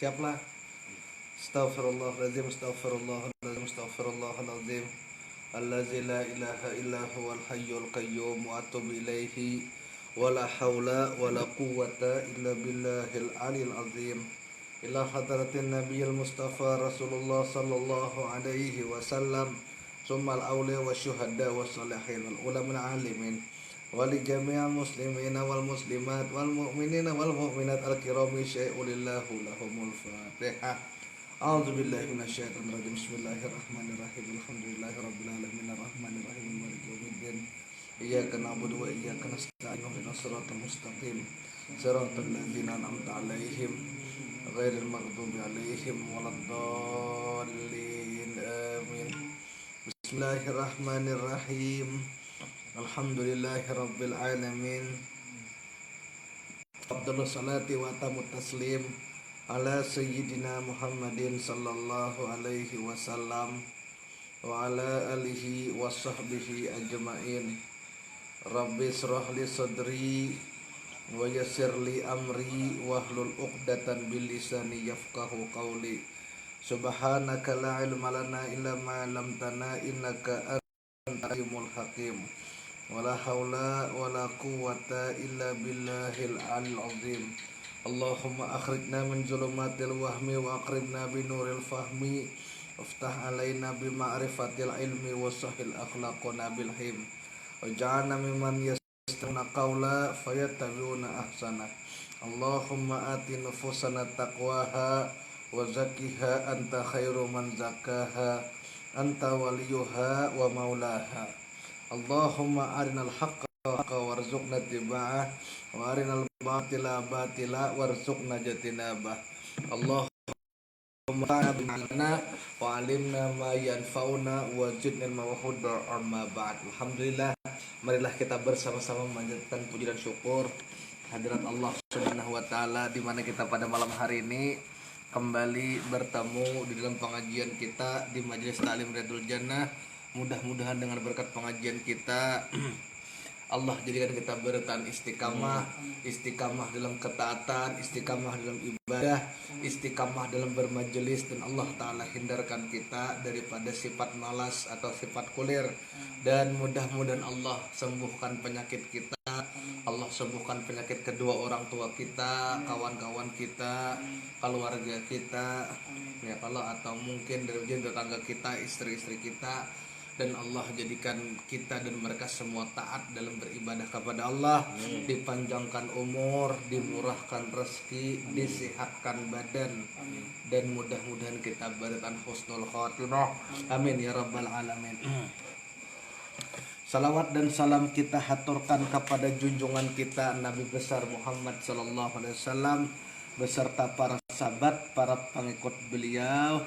Siaplah. Astaghfirullahaladzim, astaghfirullahaladzim, astaghfirullahaladzim. Allazi la ilaha illa huwal hayyul qayyum wa atubu ilaihi wa la hawla wa la quwwata illa billahil aliyil azim. Ila hadratin nabiyil mustafa Rasulullah sallallahu alaihi wasallam, summal awliya wa syuhada wa salihin wal ulama alimin wali jami'al muslimina wal muslimat wal mu'minina wal mu'minat al-kirami syai'ulillahu lahumul fatihah. A'udzu billahi minasyaitonir rajim. Bismillahirrahmanirrahim. Alhamdulillahirabbil alamin arrahmanir rahim maliki yaumiddin. Iyyaka na'budu wa iyyaka nasta'in. Ihdinas siratal mustaqim. Siratal ladzina an'amta 'alaihim ghairil maghdubi 'alaihim waladdallin. Amin. Bismillahirrahmanirrahim. Alhamdulillahirabbil alamin. Afdhalus salati wa atamut taslim ala sayyidina Muhammadin sallallahu alaihi wasallam wa ala alihi wa sahbihi ajma'in. Rabbi israh li sadri wa yassir li amri wahlul 'uqdatan bil lisani yafqahu qawli. Subhanaka la ilma lana illa ma 'allamtana innaka antal alimul hakim. Wala haula wala quwwata illa billahil aliyil azim. Allahumma akhrijna min zulumatil wahmi wa akrimna binuril fahmi waftah alaina bima'rifatil ilmi wa sahil akhlaqona bil him waj'alna mimman yastami'una qawla fayattabi'una ahsana. Allahumma ati nufusana taqwaha wa zakkiha anta khairu man zakkaha anta waliyuha wa maulaha. Allahumma arinal haqqa warzuqna tiba'ah wa arinal batila batila warzuqna jatinabah. Allahumma ta'alna wa alimna ma yanfa'una wa zidna mawhuda amma ba'd. Alhamdulillah, marilah kita bersama-sama memanjatkan puji dan syukur hadirat Allah Subhanahu wa taala di mana kita pada malam hari ini kembali bertemu di dalam pengajian kita di Majelis Ta'lim Riyadul Jannah. Mudah-mudahan dengan berkat pengajian kita Allah jadikan kita bertahan istiqamah, istiqamah dalam ketaatan, istiqamah dalam ibadah, istiqamah dalam bermajelis, dan Allah Ta'ala hindarkan kita daripada sifat malas atau sifat kulir. Dan mudah-mudahan Allah sembuhkan penyakit kita, Allah sembuhkan penyakit kedua orang tua kita, kawan-kawan kita, keluarga kita, ya Allah, atau mungkin dari tetangga kita, istri-istri kita. Dan Allah jadikan kita dan mereka semua taat dalam beribadah kepada Allah, dipanjangkan umur, dimurahkan rezeki, disehatkan badan, dan mudah-mudahan kita bertahan husnul khatimah. Amin ya rabbal alamin. Salawat dan salam kita haturkan kepada junjungan kita Nabi besar Muhammad sallallahu alaihi wasallam beserta para sahabat, para pengikut beliau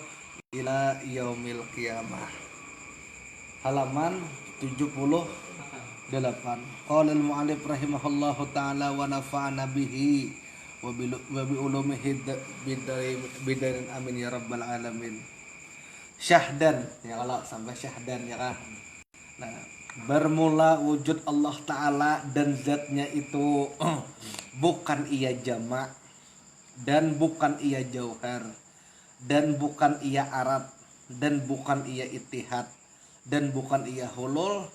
ila yaumil qiyamah. Halaman 78. Qala al-mu'allif rahimahullahu ta'ala wa nafa'ana bihi wa bi ulumihi bidarin amin ya rabbal alamin. Syahdan, ya kalau sampai syahdan ya kan. Nah, bermula wujud Allah Ta'ala dan zatnya itu bukan ia jamak, dan bukan ia jauhar, dan bukan ia arad, dan bukan ia ittihad, dan bukan ia hulul,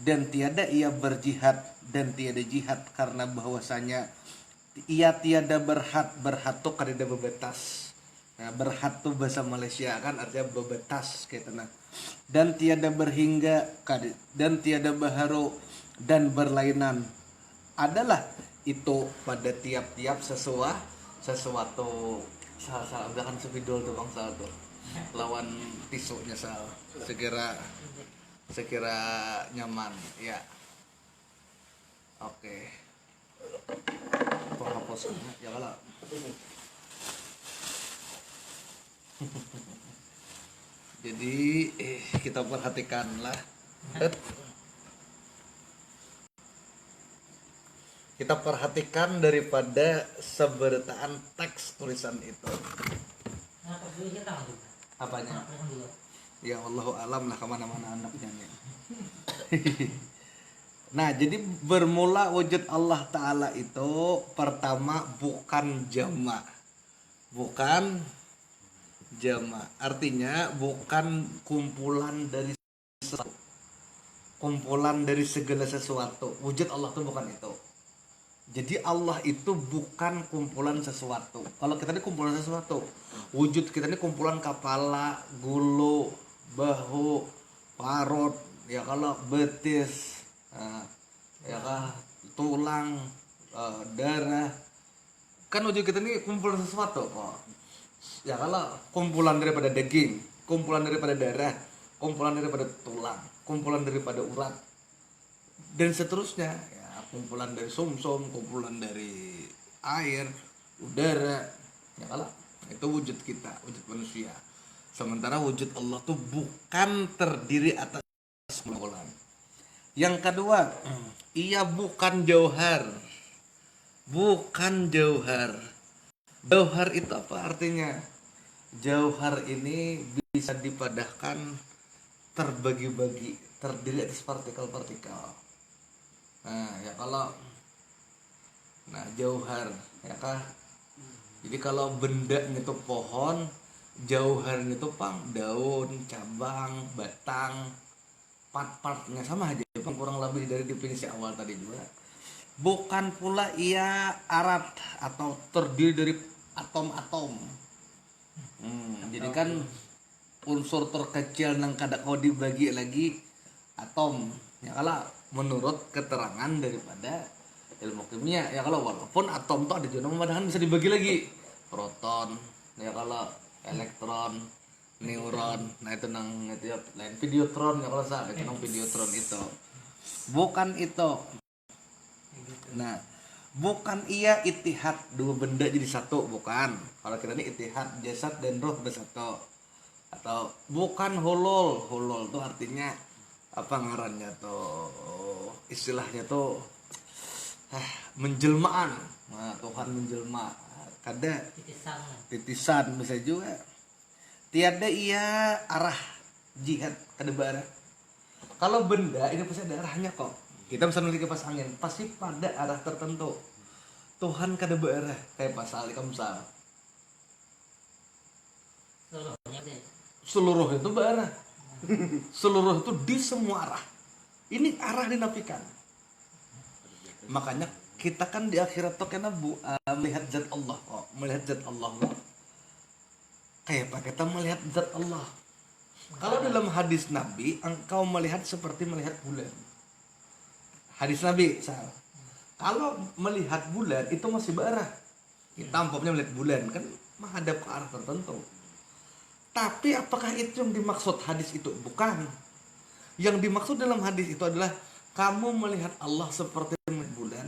dan tiada ia berjihad dan tiada jihad, karena bahwasanya ia tiada berhat tu kada bebetas. Nah, berhat tu bahasa Malaysia kan artinya bebetas kayak nah. Dan tiada berhingga dan tiada baharu dan berlainan adalah itu pada tiap-tiap sesuatu. Salah bahkan sepidol tuh bangsa tuh lawan tisunya sekira nyaman ya. Oke. Penghapus ya kalau. Jadi kita perhatikanlah. Kita perhatikan daripada seberitaan teks tulisan itu. Apanya? Ya Allahu alam lah kemana-mana anaknya. Nah, jadi bermula wujud Allah Ta'ala itu pertama bukan jamak. bukan jama. Artinya bukan kumpulan dari sesuatu, kumpulan dari segala sesuatu. Wujud Allah itu bukan itu. Jadi Allah itu bukan kumpulan sesuatu. Kalau kita ini kumpulan sesuatu, wujud kita ini kumpulan kepala, gulu, bahu, parut, ya kalau betis, ya kan tulang, darah. Kan wujud kita ini kumpulan sesuatu kok. Ya kalau kumpulan daripada daging, kumpulan daripada darah, kumpulan daripada tulang, kumpulan daripada urat, dan seterusnya. Ya, kumpulan dari sumsum, kumpulan dari air, udara. Ya kalau itu wujud kita, wujud manusia. Sementara wujud Allah tuh bukan terdiri atas kumpulan. Yang kedua, ia bukan jauhar. Bukan jauhar. Jauhar itu apa artinya? Jauhar ini bisa dipadahkan terbagi-bagi, terdiri atas partikel-partikel. Ya kalau jauhar, ya kah? Jadi kalau bendanya itu pohon, jauharnya itu daun, cabang, batang, part-partnya sama aja, kurang lebih dari definisi awal tadi juga. Bukan pula ia arat atau terdiri dari atom-atom. Jadi kan unsur terkecil yang kada kau dibagi lagi atom. Ya kalau menurut keterangan daripada ilmu kimia, ya kalau walaupun atom itu ada juga padahal bisa dibagi lagi. Proton, ya kalau elektron, neuron, nah itu nang itu ya lain videotron, ya kalau salah itu nang videotron itu. Bukan itu. Nah, bukan ia itihad dua benda jadi satu, bukan. Kalau kita ini itihad jasad dan roh bersatu. Atau bukan hulul. Hulul itu artinya apa ngarannya tuh? Istilahnya tuh menjelmaan. Nah, Tuhan menjelma. Kada titisan bisa juga. Tiada ia arah jihad kada barah. Kalau benda ini pasti ada arahnya kok. Kita bisa nulis kipas angin pasti pada arah tertentu. Tuhan kada berarah kayak pasal kamsal. Seluruh itu berarah. Seluruh itu di semua arah. Ini arah dinafikan. Makanya kita kan di akhirat tuh kena melihat zat Allah kok, melihat zat Allah kok. Kayak apa kita melihat zat Allah? Kalau dalam hadis Nabi, engkau melihat seperti melihat bulan. Hadis Nabi, kalau melihat bulan itu masih berarah. Kita umpamanya melihat bulan kan menghadap ke arah tertentu. Tapi apakah itu yang dimaksud hadis itu? Bukan. Yang dimaksud dalam hadis itu adalah kamu melihat Allah seperti melihat bulan,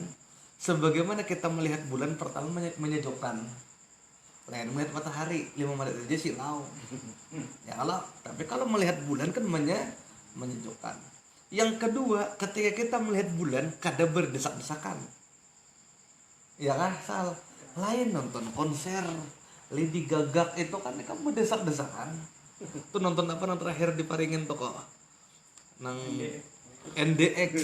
sebagaimana kita melihat bulan pertama menyejukkan. Lain melihat matahari 5 menit aja silau. Ya kalau tapi kalau melihat bulan kan menyejukkan. Yang kedua, ketika kita melihat bulan kada berdesak-desakan. Ya kan, salah. Lain nonton konser Lady Gaga itu kan berdesak-desakan. Tuh nonton apa yang terakhir diparingin tuh kok. Nang NDX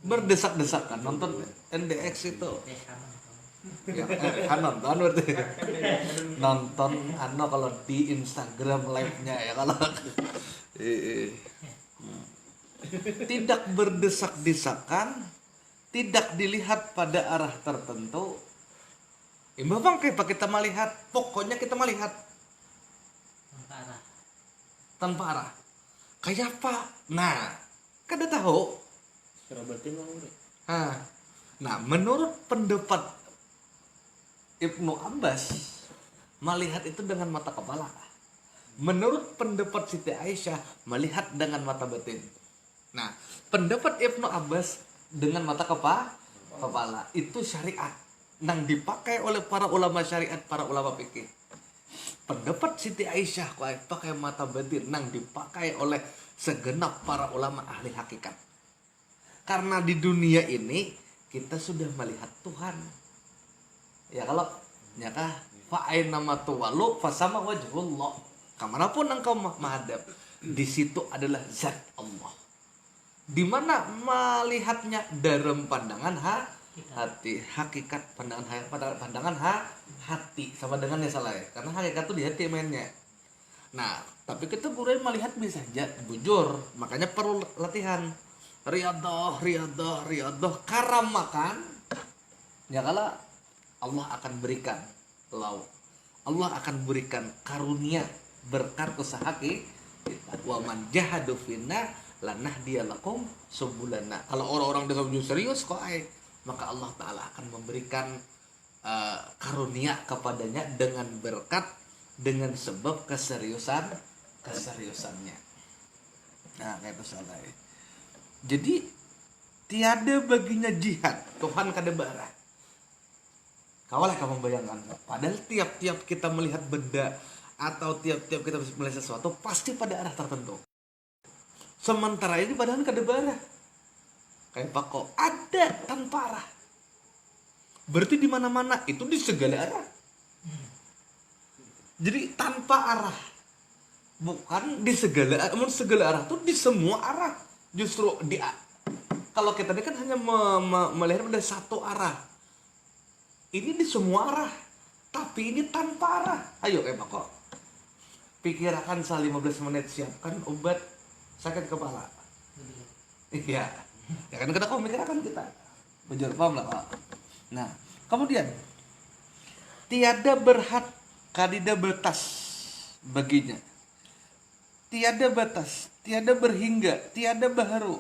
berdesak-desakan nonton NDX itu. Ya, kan nonton berarti. Nonton kalau di Instagram live-nya ya kalau tidak berdesak-desakan, tidak dilihat pada arah tertentu. Bang kayak kita melihat, pokoknya kita melihat tanpa arah. Kayak apa? Nah, kada tahu. Nah, menurut pendapat Ibnu Abbas, melihat itu dengan mata kepala. Menurut pendapat Siti Aisyah, melihat dengan mata batin. Nah, pendapat Ibnu Abbas dengan mata kepala itu syariat yang dipakai oleh para ulama syariat, para ulama fikih. Pendapat Siti Aisyah pakai mata batin yang dipakai oleh segenap para ulama ahli hakikat. Karena di dunia ini kita sudah melihat Tuhan. Ya kalau nyata fa'ain nama tuwalu fasama wajhullah. Kemanapun engkau menghadap, di situ adalah zat Allah. Di mana melihatnya dalam pandangan hati, hakikat pandangan hati sama dengan yang salah ya. Karena hakikat tuh di hati mainnya. Nah, tapi kita boleh melihat bisa saja bujur, makanya perlu latihan. Riyadhah, karam makan. Ya kalau Allah akan berikan lauk. Allah akan berikan karunia berkat usaha kita. Wa man jahadu finna lanahdiyalakum subulana. Kalau orang-orang dengan serius kok maka Allah Ta'ala akan memberikan karunia kepadanya dengan berkat, dengan sebab keseriusannya. Nah, kayak itu salah. Jadi tiada baginya jihad Tuhan kada barah. Kawalah kamu bayangkan. Padahal tiap-tiap kita melihat benda atau tiap-tiap kita melihat sesuatu pasti pada arah tertentu. Sementara ini padahal kada barah. Kayak Pako ada tanpa arah. Berarti di mana-mana itu di segala arah. Jadi tanpa arah. Bukan di segala arah tuh di semua arah. Justru kalau kita ini kan hanya melihat pada satu arah. Ini di semua arah. Tapi ini tanpa arah. Ayo Pako. Pikirkan 15 menit siapkan obat sakit kepala. Iya. Ya kan kita mikirkan kita. Bujur paham lah Pak. Nah, kemudian tiada berhad kadida batas baginya. Tiada batas, tiada berhingga, tiada baharu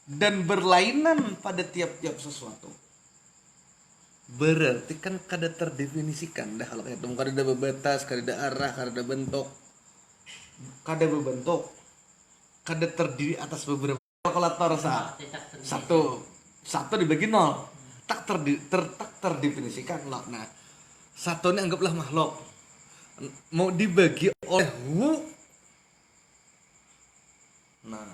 dan berlainan pada tiap-tiap sesuatu. Berarti kan kada terdefinisikan dah kalau kayak itu. Kada berbatas, kada arah, kada bentuk. Kada berbentuk. Kada terdiri atas beberapa kalkulator satu dibagi 0 tak terdefinisikan loh. Nah, satu ini anggaplah makhluk mau dibagi oleh hu. Nah,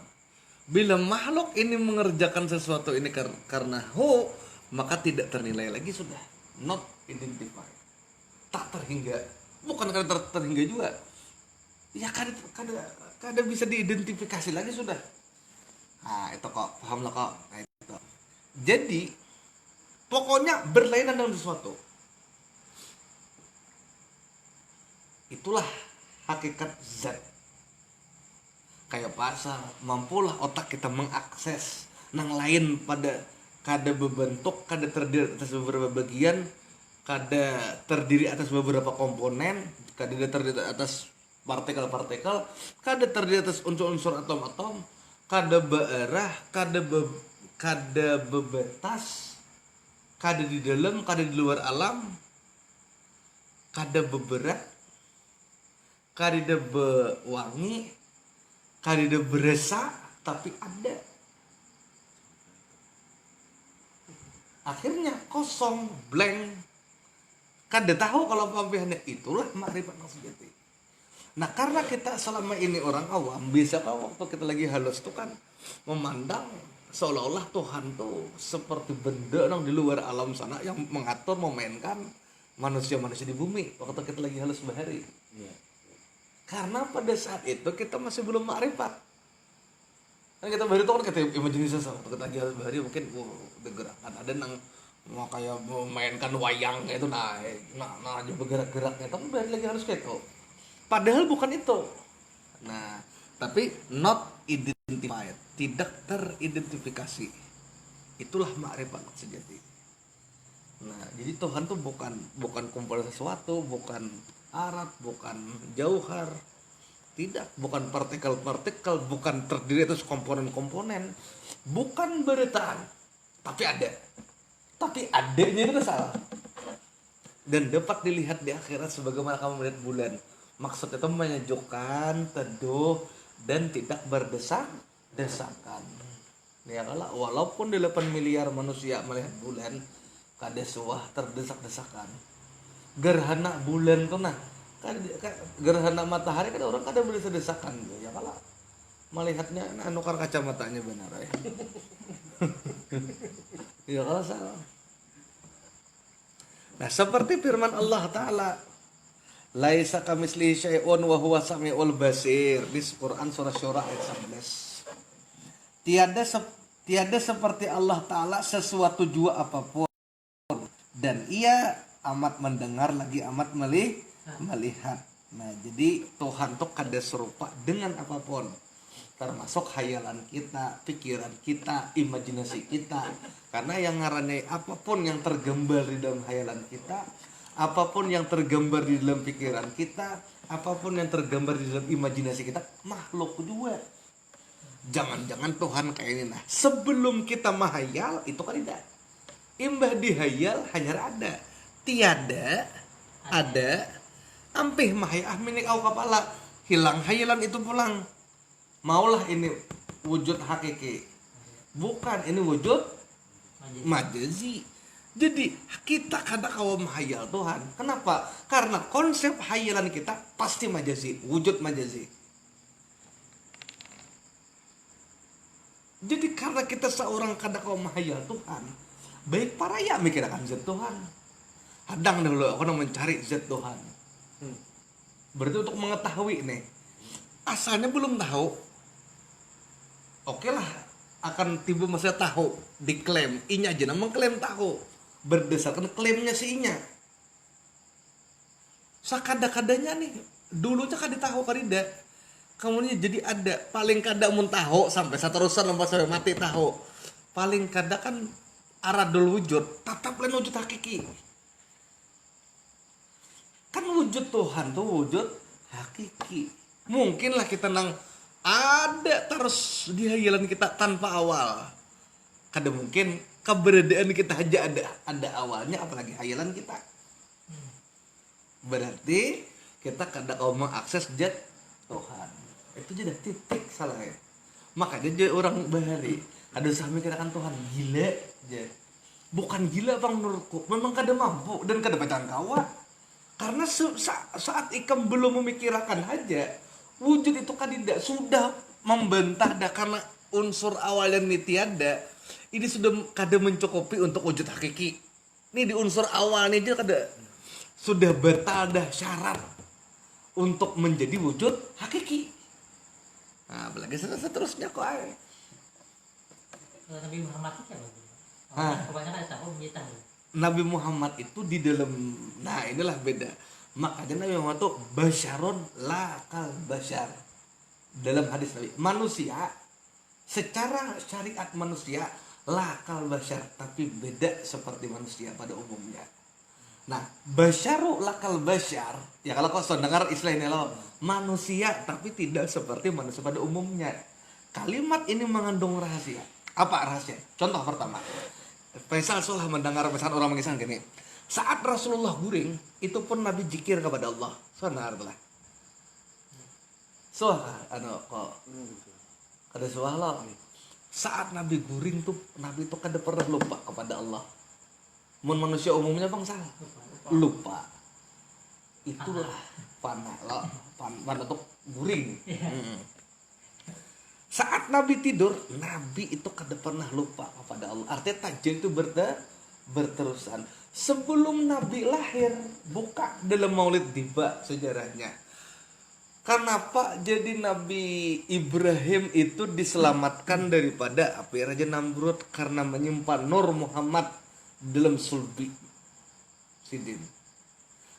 bila makhluk ini mengerjakan sesuatu ini karena hu, maka tidak ternilai lagi, sudah not identified, tak terhingga. Bukan karena terhingga juga ya, kada bisa diidentifikasi lagi sudah. Nah itu kok paham lah kok. Nah, itu. Jadi pokoknya berlainan dengan sesuatu. Itulah hakikat zat. Kayak pasal mampulah otak kita mengakses nang lain pada kada berbentuk, kada terdiri atas beberapa bagian, kada terdiri atas beberapa komponen, kada terdiri atas partikel-partikel, kada terdiri atas unsur-unsur atom-atom, kada bearah, kada bebatas, kada di dalam, kada di luar alam, kada beberat, kada bewangi, kada berasa, tapi ada. Akhirnya kosong, blank. Kada tahu kalau pembihannya. Itulah makrifat yang sejati. Nah, karena kita selama ini orang awam, bisa kalau waktu kita lagi halus tuh kan memandang seolah-olah Tuhan tuh seperti benda yang di luar alam sana yang mengatur, memainkan manusia-manusia di bumi waktu kita lagi halus bahari. Ya. Karena pada saat itu kita masih belum makrifat. Kan kita bahari itu kan kita imajinasi waktu kita lagi halus bahari mungkin gerakan ada nang mau kayak memainkan wayang itu nah aja bergerak-geraknya, tapi bahari lagi halus kayak itu. Padahal bukan itu. Nah, tapi not identified, tidak teridentifikasi. Itulah makrifat sejati. Nah, jadi Tuhan tuh bukan kumpulan sesuatu, bukan arat, bukan jauhar. Tidak, bukan partikel-partikel, bukan terdiri atas komponen-komponen, bukan bertahan, tapi ada. Tapi adanya itu salah. Dan dapat dilihat di akhirat sebagaimana kamu melihat bulan. Maksud itu menyejukkan, teduh, dan tidak berdesak-desakan. Ya kalau walaupun 8 miliar manusia melihat bulan, kada suah terdesak-desakan. Gerhana bulan tuh nah, gerhana matahari kan orang kada boleh desakan. Ya kalau melihatnya nukar kacamatanya benar ya. Ya kalau salah. Nah, seperti firman Allah Ta'ala, laisa kamitslihi syai'un wa huwa samiul basir, di Quran surah Syura ayat 11. Tiada seperti Allah Ta'ala sesuatu jua apapun. dan ia amat mendengar lagi amat melihat. Nah, jadi Tuhan tuh kada serupa dengan apapun, termasuk hayalan kita, pikiran kita, imajinasi kita. Karena yang ngarannya apapun yang tergambar di dalam hayalan kita, apapun yang tergambar di dalam pikiran kita, apapun yang tergambar di dalam imajinasi kita, makhluk juga. Jangan-jangan Tuhan kayak ini. Nah, sebelum kita mahayal itu kan tidak. Imbah dihayal hanya ada, tiada ada. Ampih mahayal minik au kepala hilang hayalan itu pulang. Maulah ini wujud hakiki, bukan ini wujud majazi. Jadi kita kadang kawa menghayal Tuhan. Kenapa? Karena konsep hayalan kita pasti majazi, wujud majazi. Jadi karena kita seorang kadang kawa menghayal Tuhan, baik para ya mikirkan zat Tuhan. Hadang dulu aku mencari zat Tuhan. Berarti untuk mengetahui nih, asalnya belum tahu. Oke lah, akan tiba masa tahu, diklaim, inya aja nama klaim tahu, berdasarkan klaimnya si inya. Sakada-kadanya nih, dulunya kada tahu karida, kemudian jadi ada, paling kada mun tahu sampai seterusan sampai mati tahu, paling kada kan aradul wujud, tetap lain wujud hakiki. Kan wujud Tuhan tuh wujud hakiki. Mungkinlah kita nang ada terus di hayalan kita tanpa awal. Kada mungkin keberadaan kita aja ada awalnya, apalagi hayalan kita. Berarti kita kada mau mengakses zat Tuhan. Itu jadi titik salah ya. Makanya jadi orang bahari ada usah mikirkan Tuhan gila aja. Bukan gila bang menurutku, memang kada mampu dan kada bacaan kawa. Karena saat ikam belum memikirkan aja, wujud itu kan tidak sudah membantah dah, karena unsur awalnya ini tiada. Ini sudah kada mencukupi untuk wujud hakiki. Ini di unsur awalnya dia kada sudah batal dah syarat untuk menjadi wujud hakiki. Nah, apalagi seterusnya kok ay. Nabi Muhammad itu kebanyakan tahu menjadi tahu. Nabi Muhammad itu di dalam, nah inilah beda. Makanya Nabi Muhammad itu basyarun lakal basyar. Dalam hadis Nabi, manusia secara syariat manusia lakal basyar, tapi beda seperti manusia pada umumnya. Nah, basyaru lakal basyar, ya kalau kau sudah dengar istilah ini loh, manusia tapi tidak seperti manusia pada umumnya. Kalimat ini mengandung rahasia. Apa rahasia? Contoh pertama, Faisal Solah mendengar misalkan orang mengisahkan gini, saat Rasulullah guring itu pun Nabi zikir kepada Allah. Sonar belah. Soah kok kada soah lah. Saat Nabi guring tuh Nabi itu kada pernah lupa kepada Allah. Mun manusia umumnya bangsa lupa. Itulah fana lah, fana untuk guring. Saat Nabi tidur, Nabi itu kada pernah lupa kepada Allah. Artinya tajin itu berterusan. Sebelum Nabi lahir, buka dalam Maulid Diba sejarahnya. Kenapa jadi Nabi Ibrahim itu diselamatkan daripada api Raja Namrud? Karena menyimpan Nur Muhammad dalam sulbi Sidin.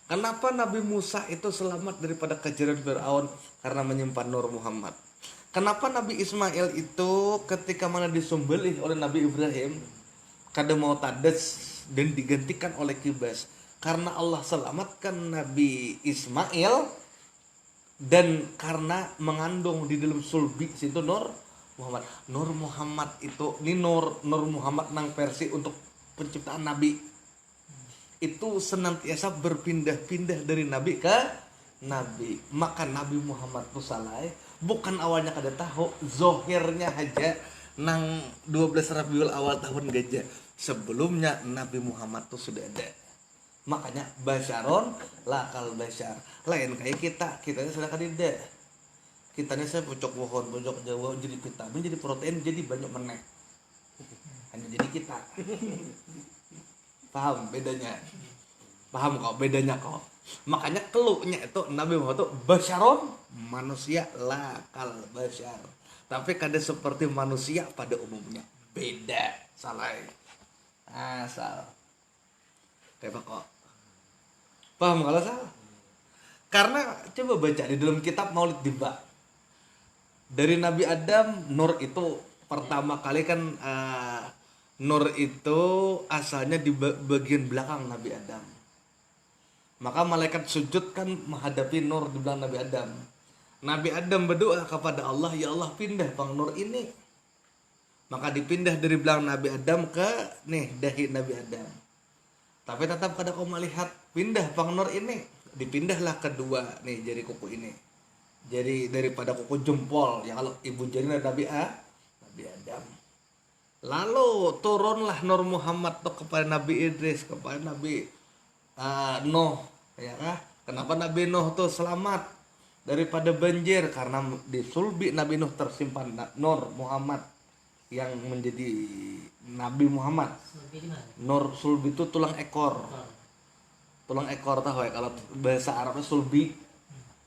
Kenapa Nabi Musa itu selamat daripada kejaran Fir'aun? Karena menyimpan Nur Muhammad. Kenapa Nabi Ismail itu ketika mana disembelih oleh Nabi Ibrahim kada mau tadas dan digantikan oleh kibas? Karena Allah selamatkan Nabi Ismail dan karena mengandung di dalam sulbi situ Nur Muhammad. Nur Muhammad itu ini Nur Muhammad nang versi untuk penciptaan Nabi itu senantiasa berpindah-pindah dari Nabi ke Nabi. Maka Nabi Muhammad itu salah, bukan awalnya kada tahu, zohirnya aja nang 12 Rabiul Awal tahun gajah. Sebelumnya Nabi Muhammad tuh sudah ada. Makanya basyaron lakal basyar. Lain kayak kitanya sudah kada. Kitanya saya pucuk pohon, pucuk Jawa jadi vitamin, jadi protein, jadi banyak meneh. Hanya jadi kita. Paham bedanya? Paham kok bedanya kok. Makanya keluhnya itu Nabi Muhammad itu basyaron, manusia lakal basyar. Tapi kada seperti manusia pada umumnya. Beda, salah. Asal. Kayak kok. Paham kalau salah? Karena coba baca di dalam kitab Maulid Diba. Dari Nabi Adam, nur itu pertama kali kan nur itu asalnya di bagian belakang Nabi Adam. Maka malaikat sujud kan menghadapi nur di belakang Nabi Adam. Nabi Adam berdoa kepada Allah, ya Allah pindah bang nur ini. Maka dipindah dari belakang Nabi Adam ke dahi Nabi Adam. Tapi tetap kada kau melihat pindah bang nur ini. Dipindahlah kedua jari kuku ini. Jadi daripada kuku jempol ya kalau ibu jari Nabi Adam. Lalu turunlah Nur Muhammad tuh kepada Nabi Idris, kepada Nabi Nuh, ya kah? Kenapa Nabi Nuh tuh selamat daripada banjir? Karena di sulbi Nabi Nuh tersimpan Nur Muhammad yang menjadi Nabi Muhammad. Sulbi di mana? Nur sulbi itu tulang ekor. Tulang ekor tahu ya kalau bahasa Arabnya sulbi.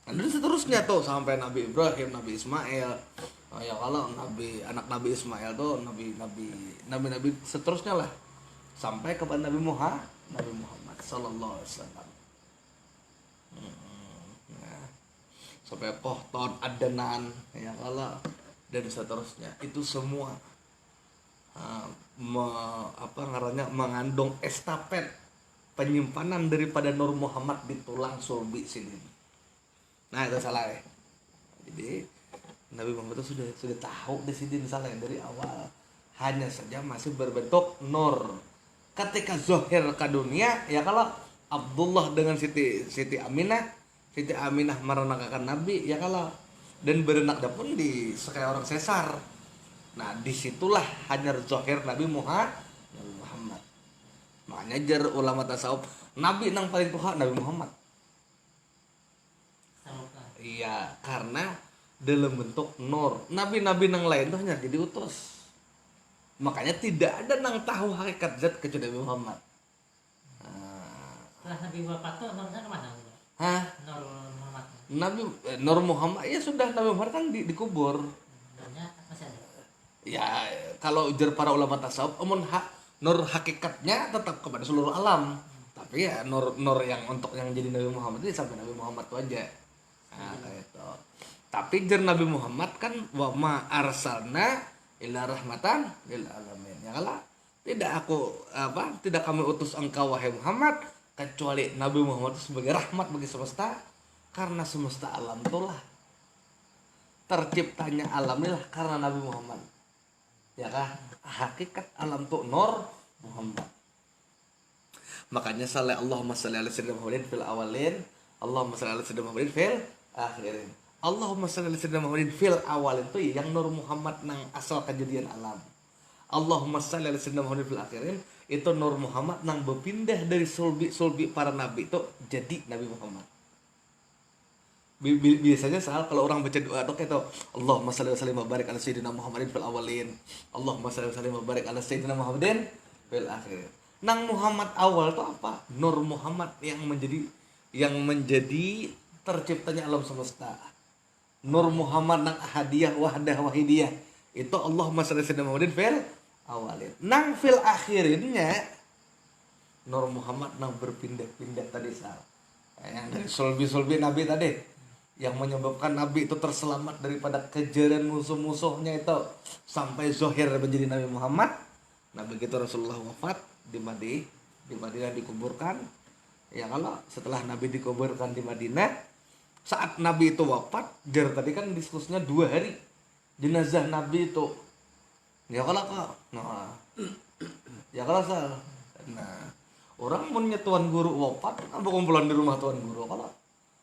Dan seterusnya tuh sampai Nabi Ibrahim, Nabi Ismail. Ya kalau anak Nabi Ismail tuh nabi seterusnya lah sampai kepada Nabi Muhammad sallallahu alaihi wasallam. Sampai Kohton, Adnan, ya kalau dan seterusnya itu semua mengandung estafet penyimpanan daripada Nur Muhammad di tulang sulbi sini. Nah itu salah ya. Jadi Nabi Muhammad itu sudah tahu di sini salah dari awal. Hanya saja masih berbentuk nur. Ketika zohir ke dunia, ya kalau Abdullah dengan Siti Aminah merenangkan Nabi, ya kalau dan berenaknya pun di sekaya orang sesar. Nah disitulah hanya zohir Nabi Muhammad. Makanya jar ulama tasawuf Nabi nang paling tuha Nabi Muhammad. Iya, karena dalam bentuk nur. Nabi-nabi nang lain tuh hanya jadi utus. Makanya tidak ada nang tahu hakikat zat kecuali Nabi Muhammad. Setelah Nabi wafat tuh nurnya kemana? Hah? Nur Muhammad. Nur Muhammad ya sudah Nabi Muhammad kan dikubur. Nurnya masih ada. Ya kalau jar para ulama tasawuf nur hakikatnya tetap kepada seluruh alam. Tapi ya nur yang untuk yang jadi Nabi Muhammad ini sampai Nabi Muhammad itu aja. Nah, kayak itu. Tapi jar Nabi Muhammad kan wa ma arsalna illa rahmatan lil alamin. Ya kalau tidak kami utus engkau wahai Muhammad kecuali Nabi Muhammad itu sebagai rahmat bagi semesta, karena semesta alam itulah terciptanya alam inilah karena Nabi Muhammad. Ya kah? Hakikat alam tuh Nur Muhammad. Makanya Allahumma shalli ala sayyidina Muhammadin fil awalin, Allahumma shalli ala sayyidina Muhammadin fil akhirin. Allahumma shalli ala sayyidina Muhammadin fil awalin tuh yang Nur Muhammad nang asal kejadian alam. Allahumma shalli ala sayyidina Muhammadin fil akhirin itu Nur Muhammad nang berpindah dari sulbi para nabi itu jadi Nabi Muhammad. Biasanya kalau orang baca doa tuh kayak tuh Allahumma shalli wa sallim wa barik ala sayyidina Muhammadin fil awalin, Allahumma shalli wa sallim wa barik ala sayyidina Muhammadin fil akhirin. Nang Muhammad awal tuh apa? Nur Muhammad yang menjadi terciptanya alam semesta. Nur Muhammad nang ahadiyah wahdah wahidiyah itu Allahumma shalli wa sallim Muhammadin fil awalin. Nang fil akhirinnya Nur Muhammad nang berpindah-pindah tadi yang dari sulbi Nabi tadi yang menyebabkan Nabi itu terselamat daripada kejaran musuh-musuhnya itu sampai zohir menjadi Nabi Muhammad. Nah begitu Rasulullah wafat di Madinah dikuburkan. Ya kalau setelah Nabi dikuburkan di Madinah, saat Nabi itu wafat, jar tadi kan diskusinya 2 hari jenazah Nabi itu. Ya kalau salah. Nah orang punya tuan guru wafat, apa kumpulan di rumah tuan guru kalau.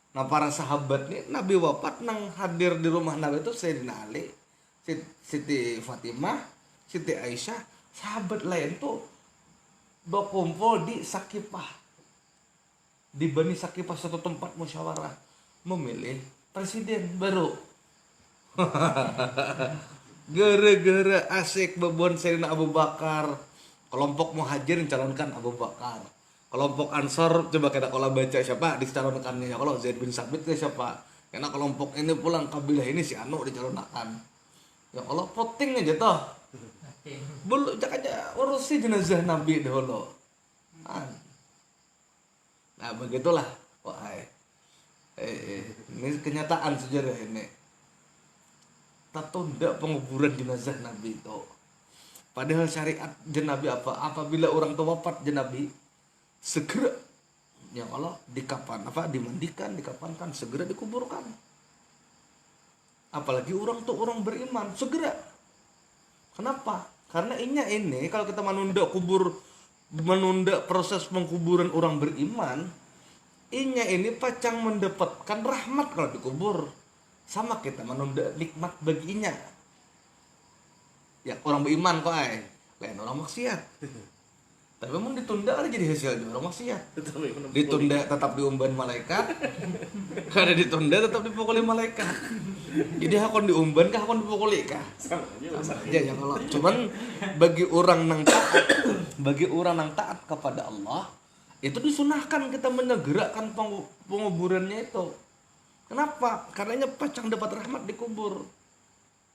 Nah para sahabat nih Nabi wafat nang hadir di rumah Nabi itu Sayyidina Ali, Siti Fatimah, Siti Aisyah, sahabat lain tuh berkumpul di Sakifah, di Bani Sakifah, satu tempat musyawarah memilih presiden baru. Gara-gara asik bebon Sayyidina Abu Bakar, kelompok muhajirin calonkan Abu Bakar, kelompok Ansor coba kita kalau baca siapa dicalonkannya, kalau Zaid bin Sabit itu siapa, karena kelompok ini pulang kabilah ini si Anu dicalonkan. Ya kalau voting aja toh belum aja urusi jenazah Nabi dahulu. Nah begitulah. Wah, ini kenyataan sejarah ini. Tak tunda penguburan jenazah Nabi itu. Padahal syariat Nabi apa? Apabila orang tua wafat Nabi, segera ya Allah dimandikan, dikafankan, segera dikuburkan. Apalagi orang tuh orang beriman, segera. Kenapa? Karena ini kalau kita menunda proses pengkuburan orang beriman, ini pacang mendapatkan rahmat kalau dikubur. Sama kita menunda nikmat baginya. Ya orang beriman kok lain orang maksiat. Tapi memang ditunda kan jadi hasilnya orang maksiat. Ditunda tetap diumban malaikat. Karena ditunda tetap dipukuli malaikat. Jadi hakon diumban kah hakon dipukuli kah? Sama aja ya kalau. Cuman bagi orang nang taat kepada Allah, itu disunahkan kita menyegerakan penguburannya itu. Kenapa? Karena pacang dapat rahmat dikubur.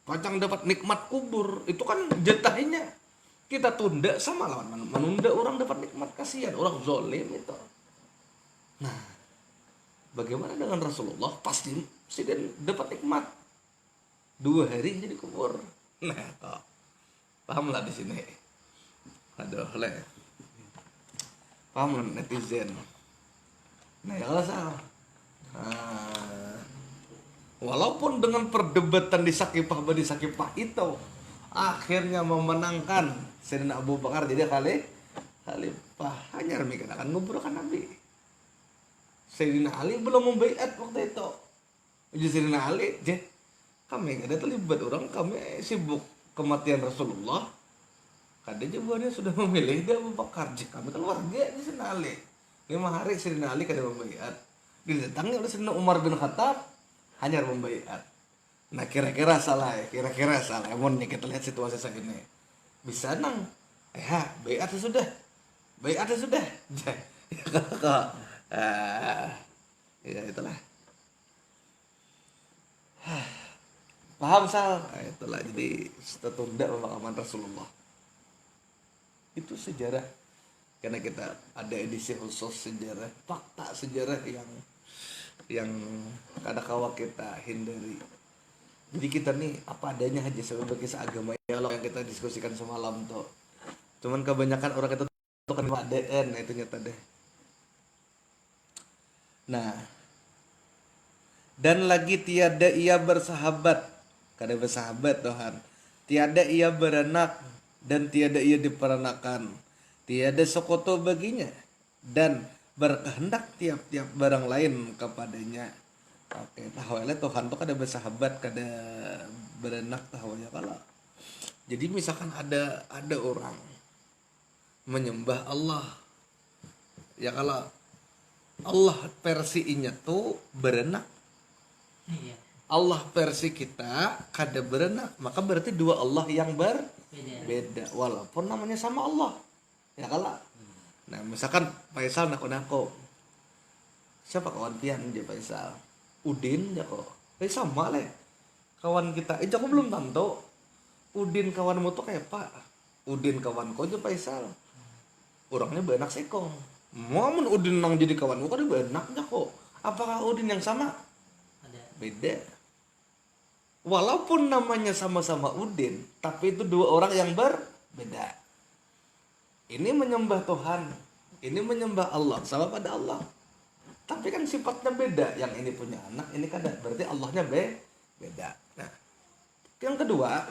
Pacang dapat nikmat kubur. Itu kan jatahnya. Kita tunda sama lawan menunda orang dapat nikmat, kasihan orang zolim itu. Nah, bagaimana dengan Rasulullah? Pasti dapat nikmat 2 hari jadi kubur. Nah, pahamlah di sini. Aduh, paham netizen. Nah, ya kalau salah. Walaupun dengan perdebatan di Sakifah itu akhirnya memenangkan Sayyidina Abu Bakar jadi khalifah, hanya akan nguburkan Nabi. Sayyidina Ali belum membaiat waktu itu. Jadi Sayyidina Ali, kami ada terlibat orang, kami sibuk kematian Rasulullah. Kadang juga dia sudah memilih dia Abu Bakar. Kami keluarga di Sayyidina Ali. 5 hari Sayyidina Ali kada membaiat. Didatangi oleh Sayyidina Umar bin Khattab, hanya membaiat. Nah kira-kira salah. Emon nih kita lihat situasi saat ini. Bisa nang, baiat sudah. Ya itulah. Paham Sal? Itulah jadi tertunda pemakaman Rasulullah. Itu sejarah. Karena kita ada edisi khusus sejarah, fakta sejarah yang kadang-kala kita hindari. Jadi kita nih apa adanya aja sebagai kisah agama ya Allah yang kita diskusikan semalam tuh. Cuman kebanyakan orang itu tuh kan ADN, nah itu nyata deh. Nah, dan lagi tiada ia bersahabat, kada bersahabat Tuhan. Tiada ia beranak dan tiada ia diperanakan. Tiada sekutu baginya dan berkehendak tiap-tiap barang lain kepadanya. Oke, tahawalnya Tuhan tuh kada bersahabat, kada beranak tahawalnya kalau. Jadi misalkan ada orang menyembah Allah, ya kalau Allah versinya tuh beranak, Allah versi kita kada beranak, maka berarti 2 Allah yang berbeda, walaupun namanya sama Allah, ya kalau. Nah misalkan Faisal nako siapa kawan pian dia Faisal? Udin ya kok, sama lah kawan kita. Aku belum tahu Udin kawanmu tuh kayak Pak. Udin kawanku aja Faisal. Orangnya benak sekong. Momen Udin nang jadi kawanmu kan benaknya kok. Apakah Udin yang sama? Beda. Walaupun namanya sama-sama Udin, tapi itu 2 orang yang berbeda. Ini menyembah Tuhan, ini menyembah Allah, sama pada Allah. Tapi kan sifatnya beda. Yang ini punya anak, ini kada. Berarti Allahnya beda. Nah, yang kedua,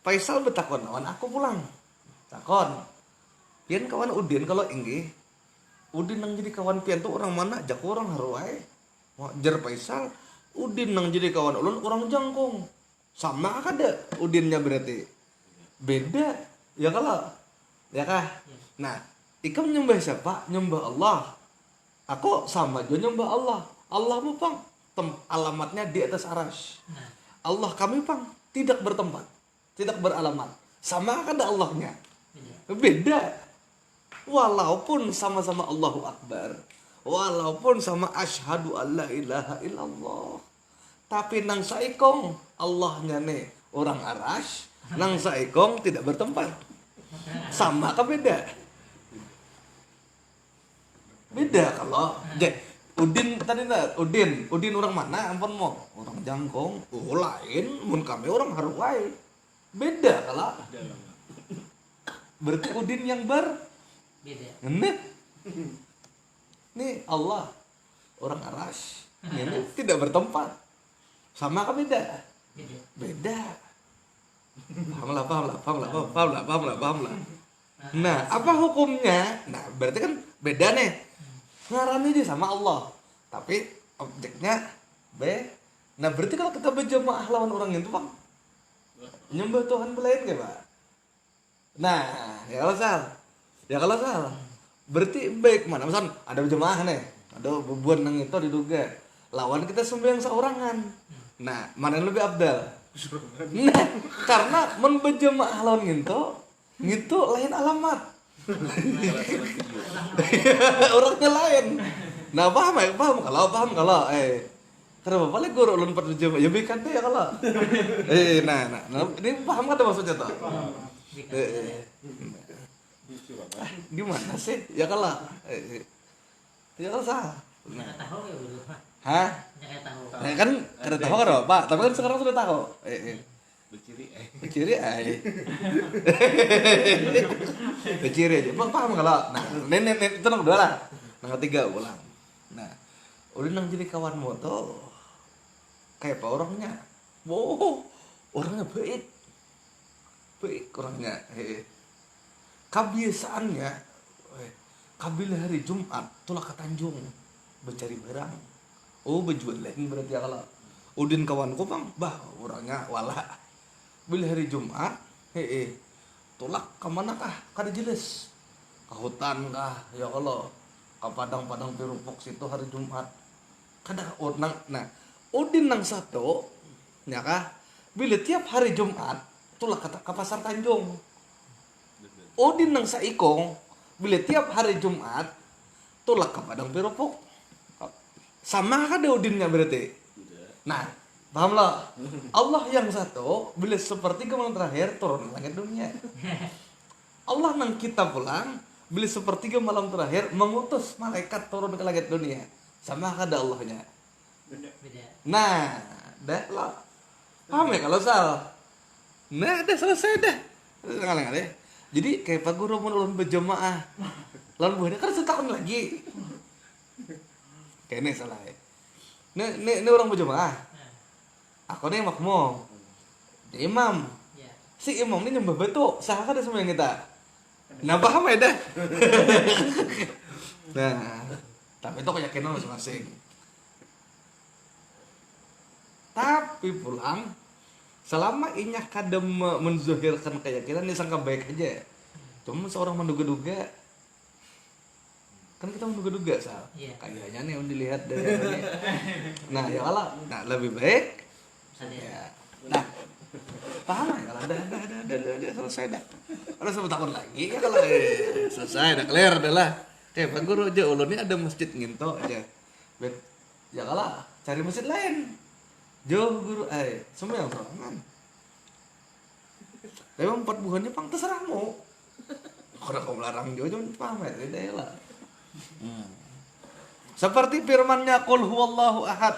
Faisal betakon kawan aku pulang. Takon. Pian kawan Udin kalau inggi. Udin nang jadi kawan pian tuh orang mana? Jak orang haruai. Jar Faisal, Udin nang jadi kawan ulun orang jangkung. Sama kada Udinnya berarti. Beda. Ya kalau. Ya kah? Nah, ikam nyembah siapa? Nyembah Allah. Aku sama aja nyembah Allah. Allah mu pang alamatnya di atas arasy. Allah kami pang tidak bertempat, tidak beralamat. Sama kan Allahnya. Beda. Walaupun sama-sama Allahu Akbar, walaupun sama asyhadu alla ilaha illallah. Tapi nang saikong Allahnya nih orang arasy, nang saikong tidak bertempat. Sama kan beda? Beda kalau Udin tadi Udin orang mana ampun mau orang Jangkong lain mun kami orang Haruai beda kalau berarti Udin yang Beda. nih Allah orang Aras ini tidak bertempat sama kan beda Beda. paham lah. Nah apa hukumnya? Nah berarti kan beda nih ngarani dia sama Allah tapi objeknya nah berarti kalau kita berjamaah lawan orang itu bang nyembah Tuhan lain gak pak? Nah ya kalau salah berarti baik mana misal ada berjamaah nih ada bebuan nang itu diduga lawan kita sembahyang seorangan nah mana yang lebih abdal? Nah karena men berjamaah lawan gitu lain alamat orangnya lain. Nah paham kalau kenapa paling guru ulun pada jamaah ya bikin deh ya kalau nah ini paham kan maksudnya tuh gimana sih ya kalau salah Nggak tahu ya dulu. hah Nggak tahu. nah, kan kada tahu kan pak tapi kan sekarang sudah tahu Berciri Berciri aja. Paham kalau. Nah, nenek itu nang dua lah. Nang ketiga ulang. Nah, udah nang jadi kawan moto. Kayak apa orangnya? Wow, orangnya baik. Baik orangnya. Kebiasaannya kabila hari Jumat tulah ke Tanjung mencari barang. Oh, berjual lagi berarti ya kalau. Udin kawanku bang, orangnya wala. Bila hari Jumat, tolak ke mana kah? Kada jelas. Ke hutan kah? Ya Allah, ke padang-padang pirupok situ hari Jumat. Kada nah, Udin nang satu, ya kah? Bila tiap hari Jumat, tolak ke pasar Tanjung. Udin nang saikong, bila tiap hari Jumat, tolak ke padang pirupok. Sama kada Udinnya berarti. Nah, paham lah. Allah yang satu bila sepertiga malam terakhir turun ke langit dunia. Allah nang kita pulang bila sepertiga malam terakhir mengutus malaikat turun ke langit dunia. Sama kada Allahnya. Beda. Nah, dah lah. Paham ya kalau salah. Nah, dah selesai dah. Ngalang ya. Jadi kayak Pak Guru mun ulun berjamaah. Lalu buahnya kan setahun lagi. Kayaknya salah ya. Ini orang berjamaah. Aku nih makmum. Dia imam. Ya. Si imam ini nyembah batu. Sah kan semua yang kita. Nah paham ya dah. Nah, tapi itu keyakinan masing-masing. Tapi pulang selama inya kadang menzuhirkan keyakinan ini sangka baik aja. Cuma seorang menduga-duga kan kita menduga-duga Sal. Iya. Kayaknya nih yang dilihat dari ini. Nah ya Allah, nah lebih baik ya. Nah, paham ya kalau udah selesai dah. Udah 1 tahun lagi ya kalau selesai dah clear adalah. Pak Guru aja ulun ini ada masjid nginto aja. Bet ya kalau cari masjid lain. Jauh guru semua yang sorangan. Tapi 4 bulannya pang terserahmu. Kalau kau melarang jauh cuma paham ya tidak lah. Seperti firman-Nya qul huwallahu ahad.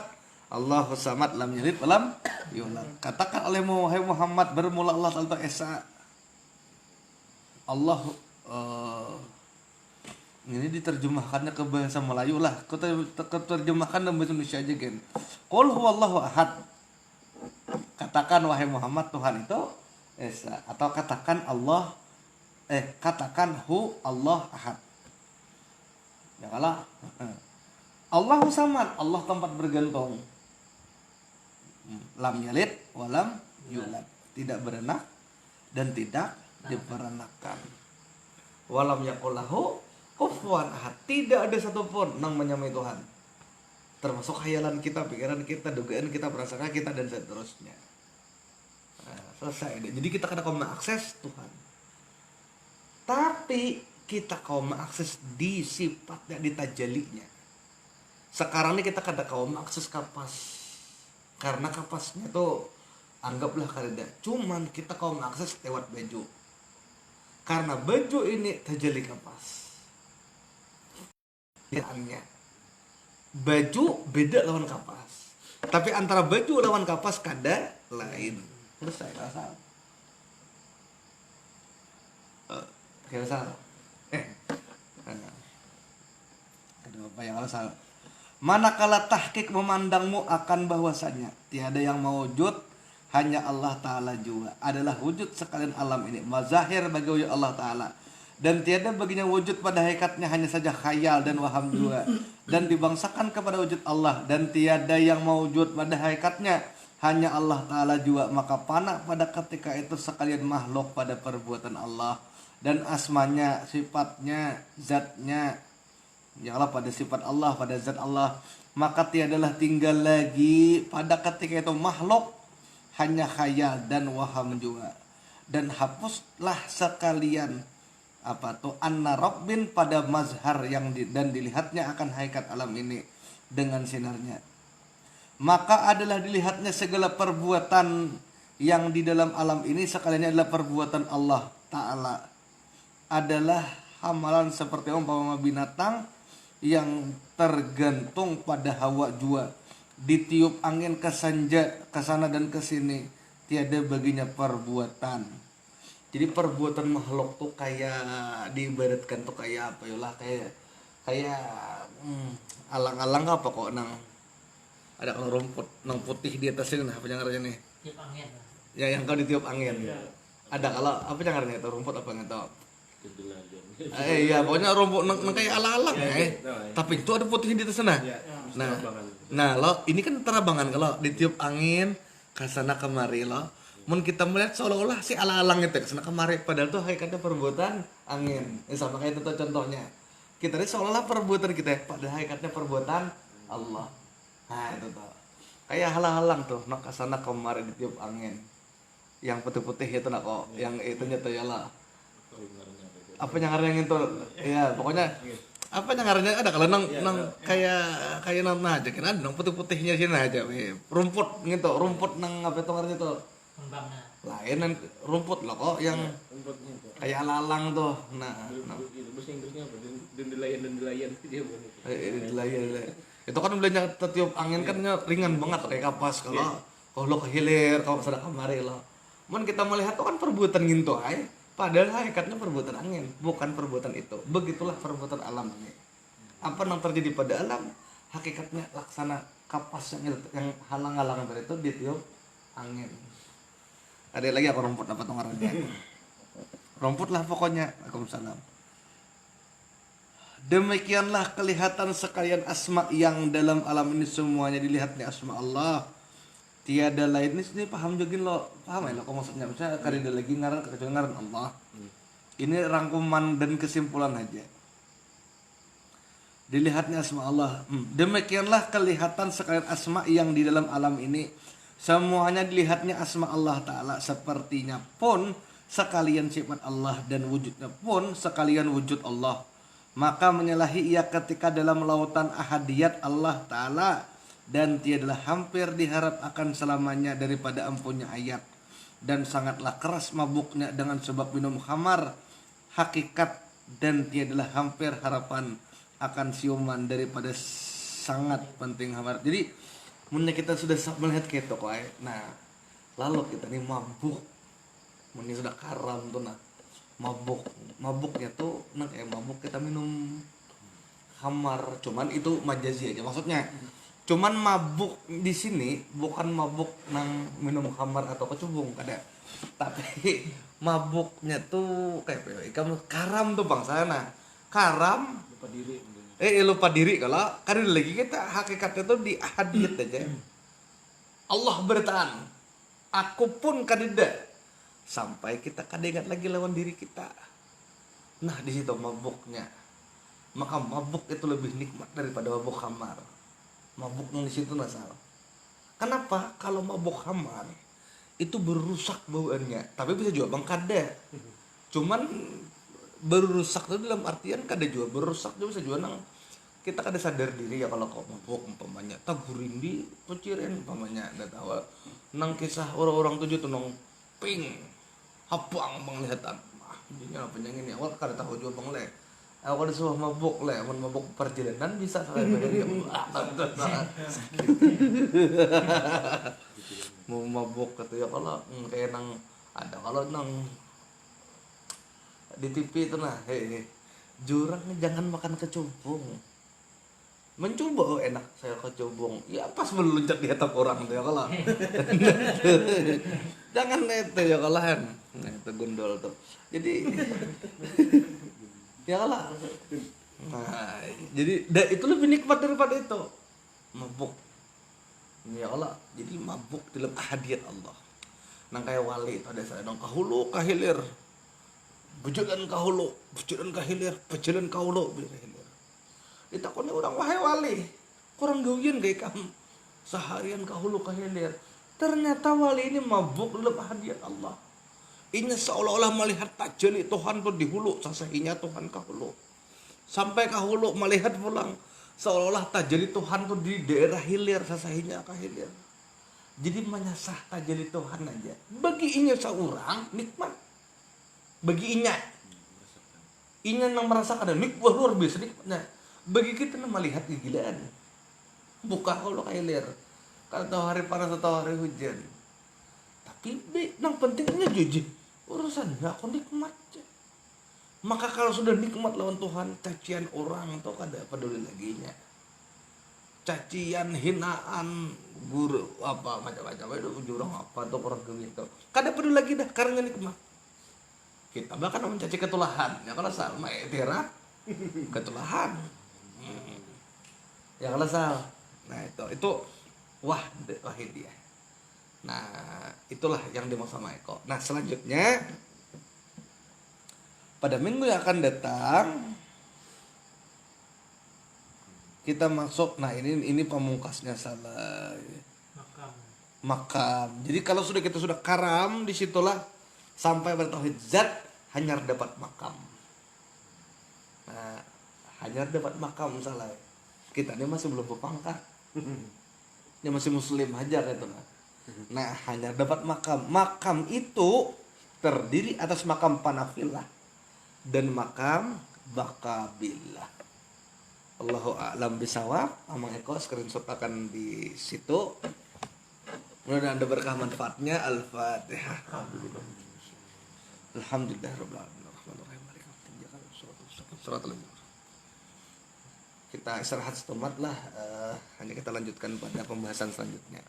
Allahu samad lam yalid walam yulad. Katakan oleh Muhammad bermula Allah Ta'ala Esa. Allah ini diterjemahkannya ke bahasa Melayu lah. Kita terjemahkan dalam bahasa Indonesia aja gen. Qul huwallahu ahad. Katakan wahai Muhammad Tuhan itu Esa atau katakan katakan Allah ahad. Ya kalah. Allahu samad, Allah tempat bergantung. Lam yalid walam yulad, tidak beranak dan tidak diperanakan. Walam yakul lahu kufuwan ahad, tidak ada satupun yang menyamai Tuhan. Termasuk khayalan kita, pikiran kita, dugaan kita, prasangka kita dan seterusnya. Nah, selesai deh. Jadi kita kada kaum mengakses Tuhan. Tapi kita kaum mengakses di sifatnya, di tajalinya. Sekarang ini kita kada kaum mengakses kapas. Karena kapasnya tuh anggaplah kada. Cuman kita kaum mengakses lewat baju. Karena baju ini tajali kapas. lihatnya. Baju beda lawan kapas. Tapi antara baju lawan kapas kada lain. Selesai salah. Kira salah. Ada apa yang salah? Manakala tahqiq memandangmu akan bahwasanya tiada yang mewujud, hanya Allah Ta'ala juga adalah wujud sekalian alam ini, mazahir bagi wujud Allah Ta'ala, dan tiada baginya wujud pada hakikatnya, hanya saja khayal dan waham juga, dan dibangsakan kepada wujud Allah, dan tiada yang mewujud pada hakikatnya, hanya Allah Ta'ala juga. Maka fana pada ketika itu sekalian makhluk pada perbuatan Allah dan asmanya, sifatnya, zatnya, ya Allah, pada sifat Allah, pada zat Allah. Maka tiadalah tinggal lagi pada ketika itu makhluk, hanya khayal dan waham juga. Dan hapuslah sekalian anna rabbin pada mazhar yang dan dilihatnya akan hakikat alam ini dengan sinarnya. Maka adalah dilihatnya segala perbuatan yang di dalam alam ini sekaliannya adalah perbuatan Allah Ta'ala, adalah hamalan seperti umpama binatang yang tergantung pada hawa jua, ditiup angin kesanja kesana dan kesini, tiada baginya perbuatan. Jadi perbuatan makhluk tuh kayak diibaratkan tuh kayak apa ya lah, kayak alang-alang apa kok nang ada kalau rumput nang putih di atasnya nah apa jangarnya nih? Tiup angin. Ya yang kau ditiup angin. Ya. Ada kalau apa jangarnya itu rumput apa nggak tahu? Iya pokoknya rumput nang kayak alang-alang tapi itu ada putihnya di atas sana. Nah lo ini kan terabangan kalau ditiup angin kesana kemari lo. Mun kita melihat seolah-olah si alang-alang itu kesana kemari, padahal tuh hakikatnya perbuatan angin. Sama kayak itu tuh contohnya. Kita ini seolah-olah perbuatan kita, padahal hakikatnya perbuatan Allah. Nah itu tuh kayak halang-halang tuh nak kesana kemari ditiup angin. Yang putih-putih itu nak kok, yang itunya tuh ya lah. Apa nyangarnya itu ya pokoknya apa nyangarnya ada kalau nang kayak nang aja kan ada nang putih-putihnya sini aja rumput gitu, rumput nang apa itu ngaranya tuh lain rumput loh kok yang kayak alalang tuh. Nah bahasa Inggrisnya apa? Dendelayan itu kan belanja tertiup angin kan ringan banget kayak kapas kalau kehilir kalau sadar kemari lo. Man kita melihat tuh kan perbuatan gitu ay. Padahal hakikatnya perbuatan angin, bukan perbuatan itu. Begitulah perbuatan alam ini. Apa yang terjadi pada alam, hakikatnya laksana kapas yang halang-halangan dari itu ditiup angin. Ada lagi apa rumput apa ngarannya? Rumput lah pokoknya. Waalaikumsalam. Demikianlah kelihatan sekalian asma yang dalam alam ini semuanya dilihatnya asma Allah. Tiada lain ini paham juga lo, paham ya lo kok maksudnya, misalnya kada lagi ngaran kecuali ngaran Allah. Ini rangkuman dan kesimpulan aja. Dilihatnya asma Allah. Demikianlah kelihatan sekalian asma yang di dalam alam ini semuanya dilihatnya asma Allah Ta'ala, sepertinya pun sekalian sifat Allah dan wujudnya pun sekalian wujud Allah. Maka menyalahi ia ketika dalam lautan ahadiyat Allah Ta'ala, dan tiadalah hampir diharap akan selamanya daripada ampunnya ayat, dan sangatlah keras mabuknya dengan sebab minum khamar hakikat, dan tiadalah hampir harapan akan siuman daripada sangat penting khamar. Jadi mun kita sudah melihat gitu kok nah lalu kita nih mabuk, mun sudah karam tuh nah mabuknya tuh nah kayak mabuk kita minum khamar, cuman itu majazi aja maksudnya. Cuman mabuk di sini bukan mabuk nang minum khamar atau kecubung kada. Tapi mabuknya tuh kayak kamu karam tuh bang sana. Karam lupa diri. Lupa diri kalau kada lagi kita hakikatnya tuh di ahadiyat aja. Allah bertahan. Aku pun kada sampai kita kada ingat lagi lawan diri kita. Nah, di situ mabuknya. Maka mabuk itu lebih nikmat daripada mabuk khamar. Mabuk di situ nasal. Kenapa? Kalau mabuk khamar itu berusak bauannya, tapi bisa juga bang kada. Cuman berusak itu dalam artian kada juga berusak juga bisa juga nang kita kada sadar diri ya kalau kau mabuk umpamanya tagurin di peciren umpamanya ndak tahu nang kisah orang-orang tujuh tuh nang ping hapang penglihatan ini apa yang ini awal kada tahu juga bang le Aku disuruh mabuk lah, mau mabuk perjalanan bisa saya beri mau mabuk gitu ya kalau kayak nang ada kalau nang di TV itu nah jurang nih jangan makan kecubung mencoba oh enak saya kecubung ya pas meluncat di atap orang tuh ya kalau jangan itu ya kalau nah itu gondol tuh jadi ya kalau nah jadi itu lebih nikmat daripada itu mabuk ya Allah jadi mabuk dalam hadiat Allah nang kayak wali itu ada saya nang kahulu kahilir bujudan kahulu bujudan kahilir bujudan kahulu kahilir ditakoni orang wahai wali kurang gauyan kayak kamu seharian kahulu kahilir ternyata wali ini mabuk dalam hadiat Allah ini seolah-olah melihat tajali Tuhan tuh di hulu sasahinya Tuhan kahulu sampai kahulu melihat pulang seolah-olah tajali Tuhan tuh di daerah hilir sasahinya kahilir jadi menyasah tajali Tuhan aja bagi inya seorang nikmat bagi inya yang merasakan nikmat luar biasa nikmatnya bagi kita yang melihat kegilaan buka kalau kahilir kalau tahu hari panas atau hari hujan tapi yang pentingnya jujur urusannya aku nikmat aja. Maka kalau sudah nikmat lawan Tuhan cacian orang tuh kada peduli lagi nya cacian hinaan guru apa macam-macam itu jurang apa tuh orang gitu kada peduli lagi dah karena nikmat kita bahkan mencaci ketulahan ya kalau sama etirat ketulahan ya kalau salah nah itu wahidiyah. Nah itulah yang dimaksud sama Eko. Nah selanjutnya pada minggu yang akan datang kita masuk. Nah ini pamungkasnya salah makam. Jadi kalau kita sudah karam disitulah sampai bertauhid zat hanya dapat makam. Nah hanya dapat makam salah. Kita ini masih belum berpangkat. Ini masih muslim aja gitu kan. Nah hanya dapat makam. Makam itu terdiri atas makam panafilah dan makam bakabillah. Allahu a'lam bisawab. Amang Eko screenshot akan di situ. Mudah-mudahan ada berkah manfaatnya. Al-Fatihah. Alhamdulillah. Kita istirahat setempat lah. Hanya kita lanjutkan pada pembahasan selanjutnya.